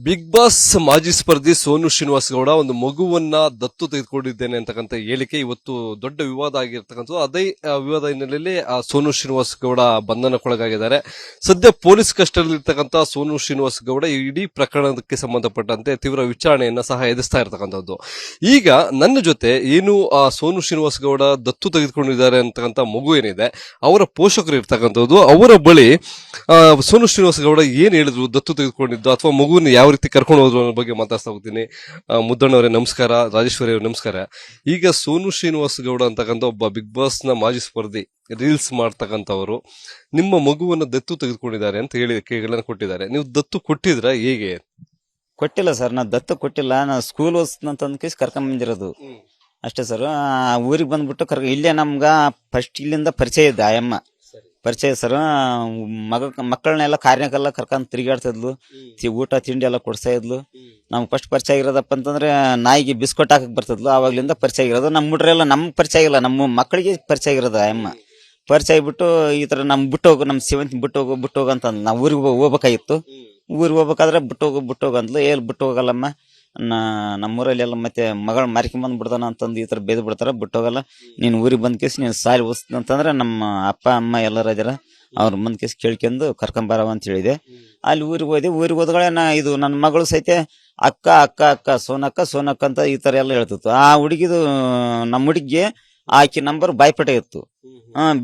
Big boss ಮಾಜಿ ಸ್ಪರ್ಧಿ ಸೋನು ಶ್ರೀನಿವಾಸ್ ಗೌಡ ಒಂದು ಮಗುವನ್ನ ದತ್ತು ತೆಗೆದುಕೊಂಡಿದ್ದೇನೆ ಅಂತಕ್ಕಂಥ ಹೇಳಿಕೆ ಇವತ್ತು ದೊಡ್ಡ ವಿವಾದ ಆಗಿರ್ತಕ್ಕಂಥದ್ದು. ಅದೇ ವಿವಾದ ಹಿನ್ನೆಲೆಯಲ್ಲಿ ಸೋನು ಶ್ರೀನಿವಾಸ್ ಗೌಡ ಬಂಧನಕ್ಕೊಳಗಾಗಿದ್ದಾರೆ. ಸದ್ಯ ಪೊಲೀಸ್ ಕಸ್ಟಡಿಯಲ್ಲಿರ್ತಕ್ಕಂಥ ಸೋನು ಶ್ರೀನಿವಾಸ್ ಗೌಡ ಇಡೀ ಪ್ರಕರಣಕ್ಕೆ ಸಂಬಂಧಪಟ್ಟಂತೆ ತೀವ್ರ ವಿಚಾರಣೆಯನ್ನ ಸಹ ಎದುರಿಸ್ತಾ ಇರತಕ್ಕಂಥದ್ದು. ಈಗ ನನ್ನ ಜೊತೆ ಏನು ಸೋನು ಶ್ರೀನಿವಾಸ್ ಗೌಡ ದತ್ತು ತೆಗೆದುಕೊಂಡಿದ್ದಾರೆ ಅಂತಕ್ಕಂಥ ಮಗು ಏನಿದೆ ಅವರ ಪೋಷಕರು ಇರ್ತಕ್ಕಂಥದ್ದು. ಅವರ ಬಳಿ ಸೋನು ಶ್ರೀನಿವಾಸ್ ಗೌಡ ಏನ್ ಹೇಳಿದ್ರು ದತ್ತು ತೆಗೆದುಕೊಂಡಿದ್ದು ಅಥವಾ ಮಗುವಿನ ಯಾವ ರೀತಿ ಕರ್ಕೊಂಡು ಹೋದ್ರು ಅನ್ನೋ ಬಗ್ಗೆ ಮಾತಾಡ್ತಾ ಹೋಗ್ತೀನಿ. ಮುದ್ದಣ್ಣವರೇ ನಮಸ್ಕಾರ, ರಾಜೇಶ್ವರಿ ಅವರೇ ನಮಸ್ಕಾರ. ಈಗ ಸೋನು ಶ್ರೀನಿವಾಸ್ ಗೌಡ ಅಂತಕ್ಕಂಥ ಒಬ್ಬ ಬಿಗ್ ಬಾಸ್ ನ ಮಾಜಿ ಸ್ಪರ್ಧಿ, ರೀಲ್ಸ್ ಮಾಡ್ತಕ್ಕಂಥವರು ನಿಮ್ಮ ಮಗುವನ್ನ ದತ್ತು ತೆಗೆದುಕೊಂಡಿದ್ದಾರೆ ಅಂತ ಹೇಳಿಕೆಗಳನ್ನ ಕೊಟ್ಟಿದ್ದಾರೆ. ನೀವು ದತ್ತು ಕೊಟ್ಟಿದ್ರ ಹೇಗೆ? ಕೊಟ್ಟಿಲ್ಲ ಸರ್, ನಾ ದತ್ತು ಕೊಟ್ಟಿಲ್ಲ. ನಾ ಸ್ಕೂಲ್ ಓದಿಸ್ತಂತ ಕೇಸ್ ಕರ್ಕೊಂಡ್ ಬಂದಿರೋದು ಅಷ್ಟೇ ಸರ್. ಊರಿಗೆ ಬಂದ್ಬಿಟ್ಟು ಇಲ್ಲೇ ನಮ್ಗ ಫಸ್ಟ್ ಇಲ್ಲಿಂದ ಪರಿಚಯ ಇದ್ದ ಆಯಮ್ಮ ಪರಿಚಯ ಸರ್. ಮಕ್ಕಳನ್ನೆಲ್ಲ ಕಾರ್ಯಕ್ಕೆಲ್ಲ ಕರ್ಕೊಂಡ್ ತಿರುಗಾಡ್ತಿದ್ಲು, ಊಟ ತಿಂಡಿ ಎಲ್ಲ ಕೊಡ್ಸ್ತಾ ಇದ್ಲು. ನಮ್ಗೆ ಫಸ್ಟ್ ಪರಿಚಯ ಆಗಿರೋದಪ್ಪ ಅಂತಂದ್ರೆ ನಾಯಿಗೆ ಬಿಸ್ಕೊಟ್ ಹಾಕಕ್ ಬರ್ತಿದ್ಲು. ಆವಾಗ್ಲಿಂದ ಪರಿಚಯ ಆಗಿರೋದು. ನಮ್ಮ ಹುಡ್ರೆಲ್ಲ ನಮ್ಗೆ ಪರಿಚಯ ಆಗಿಲ್ಲ, ನಮ್ಮ ಮಕ್ಕಳಿಗೆ ಪರಿಚಯ ಆಗಿರೋದು ಆಯಮ್ಮ. ಪರಿಚಯ ಆಗಿಬಿಟ್ಟು ಈ ತರ ನಮ್ ಬಿಟ್ಟು ಹೋಗು, ನಮ್ ಸೇವಂತಿ ಬಿಟ್ಟು ಹೋಗು ಅಂತ ನಾವು ಊರಿಗೆ ಹೋಗ್ಬೇಕಾಗಿತ್ತು. ಊರಿಗೆ ಹೋಗ್ಬೇಕಾದ್ರೆ ಬಿಟ್ಟು ಹೋಗು ಅಂದ್ಲು. ಬಿಟ್ಟು ಹೋಗಲ್ಲಮ್ಮ, ನಮ್ಮೂರಲ್ಲಿ ಎಲ್ಲ ಮತ್ತೆ ಮಗಳು ಮಾರಿಕೊಂಡ್ ಬಿಡ್ತಾನ ಅಂತಂದು ಈ ತರ ಬೇದ್ ಬಿಡ್ತಾರ, ಬಿಟ್ಟೋಗಲ್ಲ, ನೀನ್ ಊರಿಗೆ ಬಂದ್ ಕೇಸ್ ನೀನ್ ಸಾಲಿ ಓದಿಸ್ತ ಅಂತಂದ್ರೆ ನಮ್ಮ ಅಪ್ಪ ಅಮ್ಮ ಎಲ್ಲರ ಇದಾರ, ಅವ್ರ ಬಂದ್ ಕೇಸ್ ಕೇಳ್ಕೊಂಡು ಕರ್ಕೊಂಬರವ ಅಂತ ಹೇಳಿದೆ. ಅಲ್ಲಿ ಊರಿಗೆ ಹೋದಗಳೇ ಇದು ನನ್ನ ಮಗಳು ಸಹಿತ ಅಕ್ಕ ಅಕ್ಕ ಅಕ್ಕ ಸೋನಕ್ಕ ಅಂತ ಈ ತರ ಎಲ್ಲ ಹೇಳ್ತಿತ್ತು. ಆ ಹುಡುಗಿದು ನಮ್ಮ ಹುಡುಗಿಗೆ ಆಕಿ ನಂಬರ್ ಬಾಯ್ಪೇಟೆ ಇತ್ತು.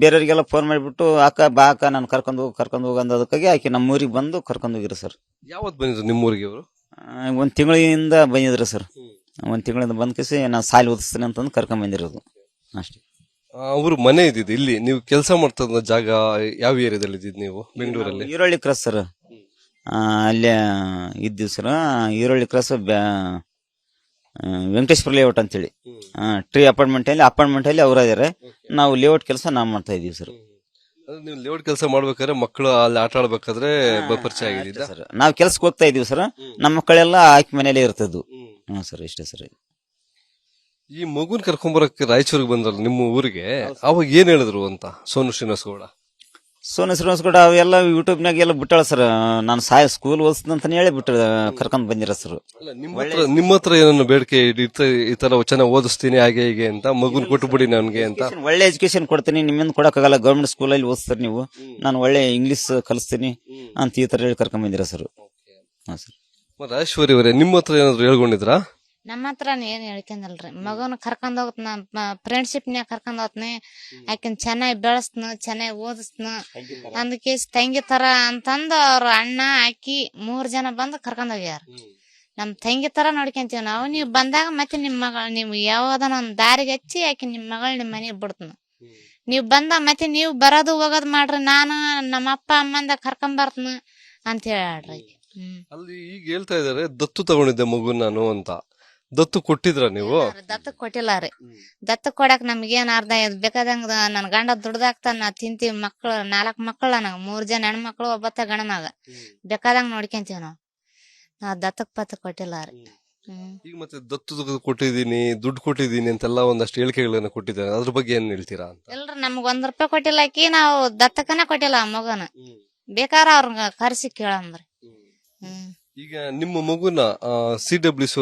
ಬೇರೆಯವ್ರಿಗೆಲ್ಲ ಫೋನ್ ಮಾಡಿಬಿಟ್ಟು ಅಕ್ಕ ಬಾ ಅಕ್ಕ ನಾನು ಕರ್ಕೊಂಡು ಹೋಗ ಅಂದದಕ್ಕಾಗಿ ಆಕಿ ನಮ್ಮ ಊರಿಗೆ ಬಂದು ಕರ್ಕೊಂಡು ಹೋಗಿರು ಸರ್. ಯಾವತ್ ಬಂದಿದ್ರು ನಿಮ್ಮೂರಿಗೆ ಅವರು? ಒಂದ್ ತಿಂಗಳಿಂದ ಬಂದಿದ್ರು ಸರ್. ಒಂದ್ ತಿಂಗಳಿಂದ ಬಂದ್ ಕೇಸಿ ನಾನು ಸಾಲಿ ಓದಿಸ್ತೀನಿ ಅಂತಂದು ಕರ್ಕೊಂಡ್ ಬಂದಿರೋದು ಅಷ್ಟೇ. ಅವ್ರ ಮನೆ ಇದ್ದಿದ್ದು ಇಲ್ಲಿ, ನೀವು ಕೆಲಸ ಮಾಡ್ತದ ಜಾಗ ಯಾವ ಏರಿಯಾದಲ್ಲಿ ಇದ್ದಿದ್ ನೀವು? ಬೆಂಗಳೂರಲ್ಲಿ ಈರುಳ್ಳಿ ಕ್ರಾಸ್ ಸರ್. ಅಲ್ಲೇ ಇದ್ದೀವಿ ಸರ್. ಈರುಳ್ಳಿ ಕ್ರಾಸ್ ವೆಂಕಟೇಶ್ವರ ಲೇಔಟ್ ಅಂತೇಳಿ ಟ್ರೀ ಅಪಾರ್ಟ್ಮೆಂಟ್ ಅಲ್ಲಿ ಅವ್ರ ಇದಾರೆ. ನಾವು ಲೇಔಟ್ ಕೆಲಸ ನಾವು ಮಾಡ್ತಾ ಇದೀವಿ ಸರ್. ನೀವು ಲೇಔಟ್ ಕೆಲಸ ಮಾಡ್ಬೇಕಾದ್ರೆ ಮಕ್ಕಳು ಅಲ್ಲಿ ಆಟ ಆಡ್ಬೇಕಾದ್ರೆ ಪರಿಚಯ ಆಗಿದ್ದ ಸರ್. ನಾವು ಕೆಲ್ಸಕ್ಕೆ ಹೋಗ್ತಾ ಇದೀವಿ ಸರ್. ನಮ್ಮ ಮಕ್ಕಳೆಲ್ಲ ಆಕಿ ಮನೇಲೆ ಇರ್ತದ್ದು. ಸರ್ ಇಷ್ಟೇ ಸರ್. ಈ ಮಗುನ್ ಕರ್ಕೊಂಡ್ಬರಕ್ಕೆ ರಾಯಚೂರಿಗೆ ಬಂದ್ರಲ್ಲ ನಿಮ್ಮ ಊರಿಗೆ, ಅವಾಗ ಏನ್ ಹೇಳಿದ್ರು ಅಂತ ಸೋನು ಶ್ರೀನಿವಾಸ್ ಗೌಡ? ಸೋನು ಶ್ರೀನಿವಾಸ್ ಗೌಡ ಅವೆಲ್ಲ ಯೂಟ್ಯೂಬ್ನಾಗ ಎಲ್ಲ ಬಿಟ್ಟಾಳ ಸರ್. ನಾನು ಸ್ಕೂಲ್ ಓದಿಸ್ತಂತಾನೆ ಹೇಳಿ ಬಿಟ್ಟು ಕರ್ಕೊಂಡ್ ಬಂದಿರ ಸರ್. ನಿಮ್ಮ ಹತ್ರ ಏನನ್ನ ಬೇಡಿಕೆ ಈ ತರ ಚೆನ್ನಾಗಿ ಓದಿಸ್ತೀನಿ ಹಾಗೆ ಹೀಗೆ ಅಂತ, ಮಗುನ್ ಕೊಟ್ಟು ಬಿಡಿ ನನ್ಗೆ ಅಂತ? ಒಳ್ಳೆ ಎಜುಕೇಶನ್ ಕೊಡ್ತೀನಿ, ನಿಮ್ಮಿಂದ ಕೊಡಕ್ಕಾಗಲ್ಲ, ಗವರ್ಮೆಂಟ್ ಸ್ಕೂಲಲ್ಲಿ ಓದಿಸ್ತಾರೆ ನೀವು, ನಾನು ಒಳ್ಳೆ ಇಂಗ್ಲಿಷ್ ಕಲಿಸ್ತೀನಿ ಅಂತ ಈ ತರ ಹೇಳಿ ಕರ್ಕೊಂಡ್ ಬಂದಿರ ಸರ್. ಹಾ ಸರ್. ರಾಜೇಶ್ವರಿ ಅವರೇ, ನಿಮ್ಮ ಹತ್ರ ಏನಾದ್ರು ಹೇಳ್ಕೊಂಡಿದ್ರಾ? ನಮ್ಮ ಹತ್ರ ಏನ್ ಹೇಳ್ಕೊಂಡಲ್ರಿ. ಮಗನ ಕರ್ಕೊಂಡ್ ಹೋಗತ್ನ, ಫ್ರೆಂಡ್ಶಿಪ್ನ್ಯಾಗ ಕರ್ಕೊಂಡ್ ಹೋಗ್ತನಿ, ಆಕಿನ್ ಚೆನ್ನಾಗಿ ಬೆಳೆಸ್ತನ, ಚೆನ್ನಾಗಿ ಓದಿಸ್ತನ ಅಂದಕ್ಕೆ ತಂಗಿ ತರ ಅಂತಂದು ಅವ್ರ ಅಣ್ಣ ಆಕಿ 3 ಜನ ಬಂದು ಕರ್ಕೊಂಡ್ ಹೋಗ್ಯಾರ. ನಮ್ ತಂಗಿ ತರ ನೋಡ್ಕೊಂತೀವಿ ನಾವು. ನೀವ್ ಬಂದಾಗ ಮತ್ತೆ ನಿಮ್ ಮಗಳ ನಿಮ್ ಯಾವ್ದನ ಒಂದ್ ದಾರಿಗೆ ಹಚ್ಚಿ ಆಕಿ ನಿಮ್ ಮಗಳ ನಿಮ್ ಮನೆಗ್ ಬಿಡ್ತನ. ನೀವ್ ಬಂದಾಗ ಮತ್ತೆ ನೀವ್ ಬರೋದು ಹೋಗೋದ್ ಮಾಡ್ರಿ, ನಾನು ನಮ್ಮ ಅಪ್ಪ ಅಮ್ಮಂದ ಕರ್ಕೊಂಡ್ ಬರ್ತನ ಅಂತ ಹೇಳ್ರಿ. ಅಲ್ಲಿ ಈಗ ಹೇಳ್ತಾ ಇದಾರೆ ದತ್ತು ತಗೊಂಡಿದ್ದೆ ಮಗು ನಾನು ಅಂತ. ದತ್ತು ಕೊಟ್ಟಿದ್ರ ನೀವು? ದತ್ತು ಕೊಟ್ಟಿಲ್ಲ ರೀ. ದತ್ತು ಕೊಡಕ್ ನಮ್ಗೇನ್ ಅರ್ಧ ಬೇಕಾದಂಗ ನನ್ ಗಂಡ ದುಡ್ದಾಕ್ತಾನ, ನಾ ತಿಂತೀವಿ. ಮಕ್ಳು 4 ಮಕ್ಳು, ನನಗ 3 ಜನ ಹೆಣ್ಮಕ್ಳು, ಒಬ್ಬತ್ತ ಗಂಡ ಮಗ. ಬೇಕಾದಂಗ ನೋಡ್ಕೊಂತೀವಿ ನಾವ್ ದತ್ತಕ್ ಪತ್ತಕ್ ಕೊಟ್ಟಿಲ್ಲ ರೀ. ಈಗ ಮತ್ತೆ ದತ್ತು ಕೊಟ್ಟಿದೀನಿ, ದುಡ್ಡು ಕೊಟ್ಟಿದೀನಿ ಅಂತೆಲ್ಲ ಒಂದಷ್ಟು ಹೇಳಿಕೆಗಳನ್ನ ಕೊಟ್ಟಿದ್ದಾರೆ, ಅದ್ರ ಬಗ್ಗೆ ಏನ್ ಹೇಳ್ತೀರಾ ಅಂತ? ಇಲ್ರಿ, ನಮ್ಗ 1 ರೂಪಾಯಿ ಕೊಟ್ಟಿಲ್ಲ ಆಕಿ. ನಾವು ದತ್ತಕ್ಕನ ಕೊಟ್ಟಿಲ್ಲ ಆ ಮಗನ. ಬೇಕಾದ್ರ ಅವ್ರ ಕರ್ಸಿ ಕೇಳಂದ್ರಿ. ಈಗ ನಿಮ್ಮ ಮಗುನ CWC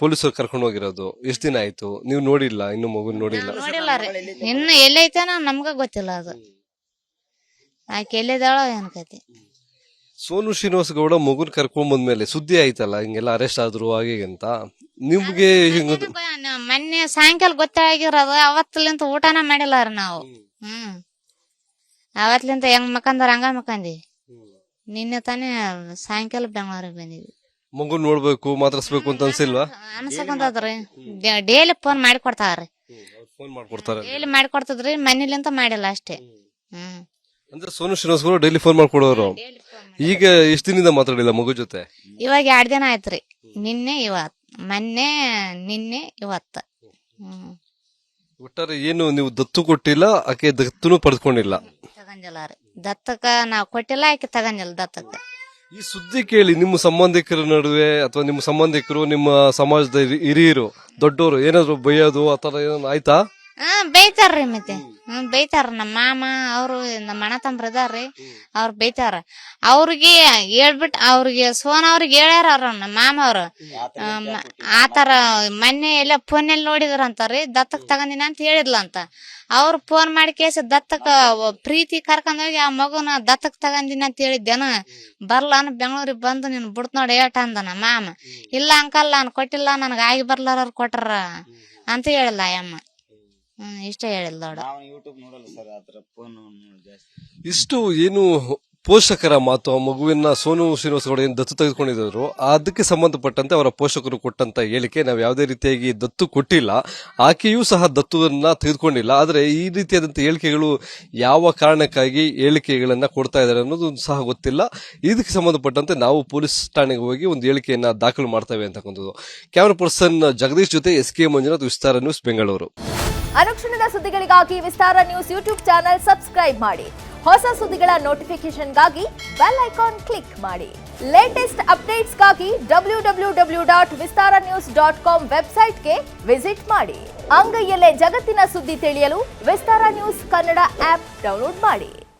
ಪೊಲೀಸರು ಕರ್ಕೊಂಡು ಹೋಗಿರೋದು ಎಷ್ಟ್ ದಿನ ಆಯ್ತು? ನೀವು ನೋಡಿಲ್ಲ? ಇನ್ನು ಮಗುನ್ ನೋಡಿಲ್ಲ? ನೋಡಿಲ್ಲ ರೀ. ಇನ್ನು ಎಲ್ಲೈತೇನೋ ನಮ್ಗ ಗೊತ್ತಿಲ್ಲ. ಅದು ಆಕೆ ಎಲ್ಲಿದ್ದಾಳೋ ಏನ್ಕೈತಿ. ಸೋನು ಶ್ರೀನಿವಾಸ್ ಗೌಡ ಮಗುನ್ ಕರ್ಕೊಂಡ್ ಬಂದ್ಮೇಲೆ ಸುದ್ದಿ ಆಯ್ತಲ್ಲ, ಹಿಂಗೆಲ್ಲ ಅರೆಸ್ಟ್ ಆದ್ರು ಹಾಗೆ ಅಂತ. ನಿಮ್ಗೆ ಮೊನ್ನೆ ಸಾಯಂಕಾಲ ಗೊತ್ತಾಗಿರೋದು. ಅವತ್ತಲಿಂತ ಊಟನ ಮಾಡಿಲ್ಲ ರೀ ನಾವು. ಅವತ್ಲಿಂತ ಹೆಂಗ್ ಮಕ್ಕಂದಾರ ಹಂಗ ಮಕ್ಕಂದಿ. ನಿನ್ನೆ ತಾನೇ ಸಾಯಂಕಾಲ ಬೆಂಗಳೂರಿಗೆ ಬಂದಿದ್ವಿ. ಮಗು ನೋಡ್ಬೇಕು, ಮಾತಾಡ್ಸ್ಬೇಕು ಅಂತ ಅನ್ಸಿಲ್ವಾ? ಅನ್ಸಕೊಂತದ್ರಿ. ಡೈಲಿ ಫೋನ್ ಮಾಡಿ ಕೊಡ್ತಾವ್ರಿ. ಡೈಲಿ ಮಾಡಿ ಕೊಡ್ತದ್ರಿ. ಮನೇಲಿಂತ ಮಾಡಿಲ್ಲ ಅಷ್ಟೇ. ಅಂದ್ರೆ ಸೋನು ಶ್ರೀನಿವಾಸ್ ಗೌಡ ಡೈಲಿ ಫೋನ್ ಮಾಡ್ಕೊಡೋರು. ಈಗ ಎಷ್ಟು ದಿನದಿಂದ ಮಾತಾಡಿಲ್ಲ ಮಗು ಜೊತೆ? ಇವಾಗ 2 ದಿನ ಆಯ್ತ್ರಿ. ನಿನ್ನೆ ಇವತ್, ಮೊನ್ನೆ ನಿನ್ನೆ ಇವತ್ತ. ಒಟ್ಟಾರೆ ಏನು ನೀವು ದತ್ತು ಕೊಟ್ಟಿಲ್ಲ, ಆಕೆ ದತ್ತುನು ಪಡೆದುಕೊಂಡಿಲ್ಲ? ತಗಂಜಿಲ್ಲ ರೀ. ದತ್ತಕ್ಕ ನಾವ್ ಕೊಟ್ಟಿಲ್ಲ, ಆಕೆ ತಗಂಜಿಲ್ಲ ದತ್ತಕ್ಕ. ಈ ಸುದ್ದಿ ಕೇಳಿ ನಿಮ್ಮ ಸಂಬಂಧಿಕರ ನಡುವೆ ಅಥವಾ ನಿಮ್ಮ ಸಂಬಂಧಿಕರು, ನಿಮ್ಮ ಸಮಾಜದ ಹಿರಿಯರು, ದೊಡ್ಡವರು ಏನಾದ್ರು ಬೈಯೋದು ಆತರ ಏನಾದ್ರು ಆಯ್ತಾ? ಬೈತಾರ್ರಿ. ಮತ್ತೆ ಬೈತಾರ ನಮ್ಮ ಮಾಮ ಅವರು ನಮ್ಮ ಅಣ್ಣ ತಮ್ಮ ಇದಾರ್ರಿ ಅವ್ರು ಬೈತಾರ. ಅವ್ರಿಗೆ ಹೇಳ್ಬಿಟ್ಟು ಅವ್ರಿಗೆ ಅವ್ರಿಗೆ ಹೇಳ್ಯಾರ ಅವ್ರ ನಮ್ಮ ಮಾಮ ಅವ್ರು ಆತರ ಮೊನ್ನೆ ಎಲ್ಲ ಫೋನಲ್ಲಿ ನೋಡಿದ್ರ ಅಂತಾರ್ರಿ ದತ್ತಕ್ ತಗೊಂಡಿನ ಅಂತ ಹೇಳಿದ್ಲಂತ. ಅವ್ರು ಫೋನ್ ಮಾಡಿ ಕೇಸ ದತ್ತಕ್ ಪ್ರೀತಿ ಕರ್ಕೊಂಡೋಗಿ ಆ ಮಗುನ ದತ್ತಕ್ ತಗೊಂಡಿನ ಅಂತ ಹೇಳಿದ್ದೇನ ಬರ್ಲಾನ ಬೆಂಗಳೂರಿಗೆ ಬಂದು ನೀನ್ ಬಿಡ್ತ ನೋಡಿ ಏಟ ಅಂದನ ಮಾಮ. ಇಲ್ಲ ಅಂಕಲ್ ನಾನು ಕೊಟ್ಟಿಲ್ಲ ನನಗ ಆಗಿ ಬರ್ಲಾರ ಕೊಟ್ರ ಅಂತ ಹೇಳಿಲ್ಲ ಅಯ್ಯಮ್ಮ. ಇಷ್ಟ ಹೇಳಿಲ್ಲ ನೋಡ. ಇಷ್ಟು ಏನು ಪೋಷಕರ ಮಾತು, ಆ ಮಗುವಿನ ಸೋನು ಶ್ರೀನಿವಾಸ್ ಗೌಡ ಏನು ದತ್ತು ತೆಗೆದುಕೊಂಡಿದ್ರು ಅದಕ್ಕೆ ಸಂಬಂಧಪಟ್ಟಂತೆ ಅವರ ಪೋಷಕರು ಕೊಟ್ಟಂತ ಹೇಳಿಕೆ, ನಾವು ಯಾವುದೇ ರೀತಿಯಾಗಿ ದತ್ತು ಕೊಟ್ಟಿಲ್ಲ, ಆಕೆಯೂ ಸಹ ದತ್ತುವನ್ನ ತೆಗೆದುಕೊಂಡಿಲ್ಲ. ಆದರೆ ಈ ರೀತಿಯಾದಂತಹ ಹೇಳಿಕೆಗಳು ಯಾವ ಕಾರಣಕ್ಕಾಗಿ ಹೇಳಿಕೆಗಳನ್ನ ಕೊಡ್ತಾ ಇದ್ದಾರೆ ಅನ್ನೋದು ಸಹ ಗೊತ್ತಿಲ್ಲ. ಇದಕ್ಕೆ ಸಂಬಂಧಪಟ್ಟಂತೆ ನಾವು ಪೊಲೀಸ್ ಠಾಣೆಗೆ ಹೋಗಿ ಒಂದು ಹೇಳಿಕೆಯನ್ನ ದಾಖಲು ಮಾಡ್ತೇವೆ ಅಂತಕ್ಕಂಥದ್ದು. ಕ್ಯಾಮರಾ ಪರ್ಸನ್ ಜಗದೀಶ್ ಜೊತೆ SK ಮಂಜುನಾಥ್, ವಿಸ್ತಾರ ನ್ಯೂಸ್, ಬೆಂಗಳೂರು. ಅನುಕ್ಷಣದ ಸುದ್ದಿಗಳಿಗಾಗಿ ವಿಸ್ತಾರ ನ್ಯೂಸ್ ಯೂಟ್ಯೂಬ್ ಚಾನೆಲ್ ಸಬ್ಸ್ಕ್ರೈಬ್ ಮಾಡಿ. ಹೊಸ ಸುದ್ದಿಗಳ ನೋಟಿಫಿಕೇಶನ್ಗಾಗಿ ಬೆಲ್ ಐಕಾನ್ ಕ್ಲಿಕ್ ಮಾಡಿ. ಲೇಟೆಸ್ಟ್ ಅಪ್ಡೇಟ್ಸ್ಗಾಗಿ www.vistaranews.com ವೆಬ್ಸೈಟ್ಗೆ ವಿಸಿಟ್ ಮಾಡಿ. ಅಂಗೈಯಲ್ಲೇ ಜಗತ್ತಿನ ಸುದ್ದಿ ತಿಳಿಯಲು ವಿಸ್ತಾರ ನ್ಯೂಸ್ ಕನ್ನಡ ಆಪ್ ಡೌನ್ಲೋಡ್ ಮಾಡಿ.